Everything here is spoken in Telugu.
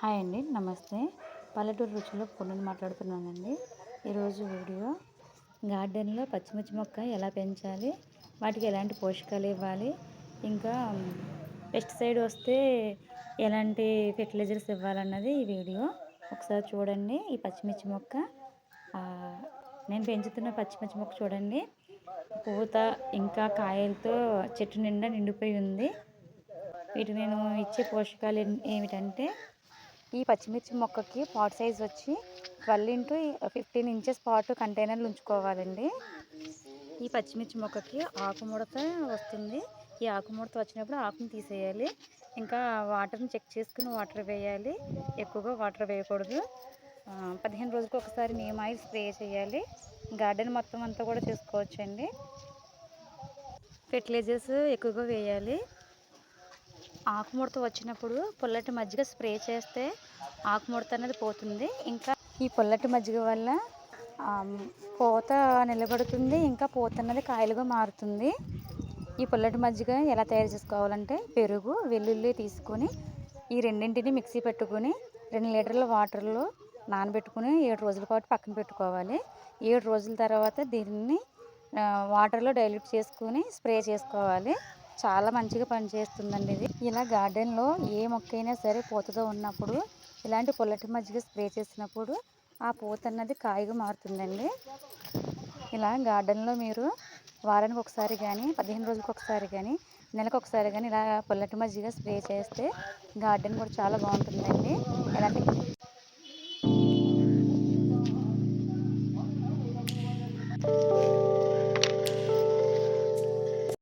హాయ్ అండి. నమస్తే. పల్లెటూరు రుచుల్లో పూర్ణని మాట్లాడుతున్నానండి. ఈరోజు వీడియో గార్డెన్‌లో పచ్చిమిర్చి మొక్క ఎలా పెంచాలి? వాటికి ఎలాంటి పోషకాలు ఇవ్వాలి? ఇంకా పెస్టిసైడ్ వస్తే ఎలాంటి ఫెర్టిలైజర్స్ ఇవ్వాలన్నది ఈ వీడియో. ఒకసారి చూడండి. ఈ పచ్చిమిర్చి మొక్క ఆహ్, నేను పెంచుతున్న పచ్చిమిర్చి మొక్క చూడండి. పూత ఇంకా కాయలతో చెట్టు నిండా నిండిపోయి ఉంది. వీటికి నేను ఇచ్చే పోషకాలు ఏమిటంటే ఈ పచ్చిమిర్చి మొక్కకి పాట్ సైజ్ వచ్చి 12 x 15 ఇంచెస్ పాట్ కంటైనర్లు ఉంచుకోవాలండి. ఈ పచ్చిమిర్చి మొక్కకి ఆకుముడత వస్తుంది. ఈ ఆకుముడత వచ్చినప్పుడు ఆకుని తీసేయాలి. ఇంకా వాటర్ని చెక్ చేసుకుని వాటర్ వేయాలి. ఎక్కువగా వాటర్ వేయకూడదు. 15 రోజులకు ఒకసారి నీమ్ ఆయిల్ స్ప్రే చేయాలి. గార్డెన్ మొత్తం అంతా కూడా చేసుకోవచ్చండి. ఫెర్టిలైజర్స్ ఎక్కువగా వేయాలి. ఆకుముడత వచ్చినప్పుడు పుల్లటి మజ్జిగ స్ప్రే చేస్తే ఆకుముడత అనేది పోతుంది. ఇంకా ఈ పుల్లటి మజ్జిగ వల్ల పూత నిలబడుతుంది. ఇంకా పూత అన్నది కాయలుగా మారుతుంది. ఈ పుల్లటి మజ్జిగ ఎలా తయారు చేసుకోవాలంటే పెరుగు, వెల్లుల్లి తీసుకొని ఈ రెండింటిని మిక్సీ పెట్టుకొని 2 లీటర్ల వాటర్లో నానబెట్టుకుని 7 రోజుల పాటు పక్కన పెట్టుకోవాలి. 7 రోజుల తర్వాత దీన్ని వాటర్లో డైల్యూట్ చేసుకుని స్ప్రే చేసుకోవాలి. చాలా మంచిగా పనిచేస్తుందండి ఇది. ఇలా గార్డెన్లో ఏ మొక్కైనా సరే పూతతో ఉన్నప్పుడు ఇలాంటి పుల్లటి మజ్జిగ స్ప్రే చేసినప్పుడు ఆ పూత అన్నది కాయగా మారుతుందండి. ఇలా గార్డెన్లో మీరు వారానికి ఒకసారి కానీ 15 రోజులకు ఒకసారి కానీ నెలకు ఒకసారి కానీ ఇలా పుల్లటి మజ్జిగ స్ప్రే చేస్తే గార్డెన్ కూడా చాలా బాగుంటుందండి. ఎలాంటి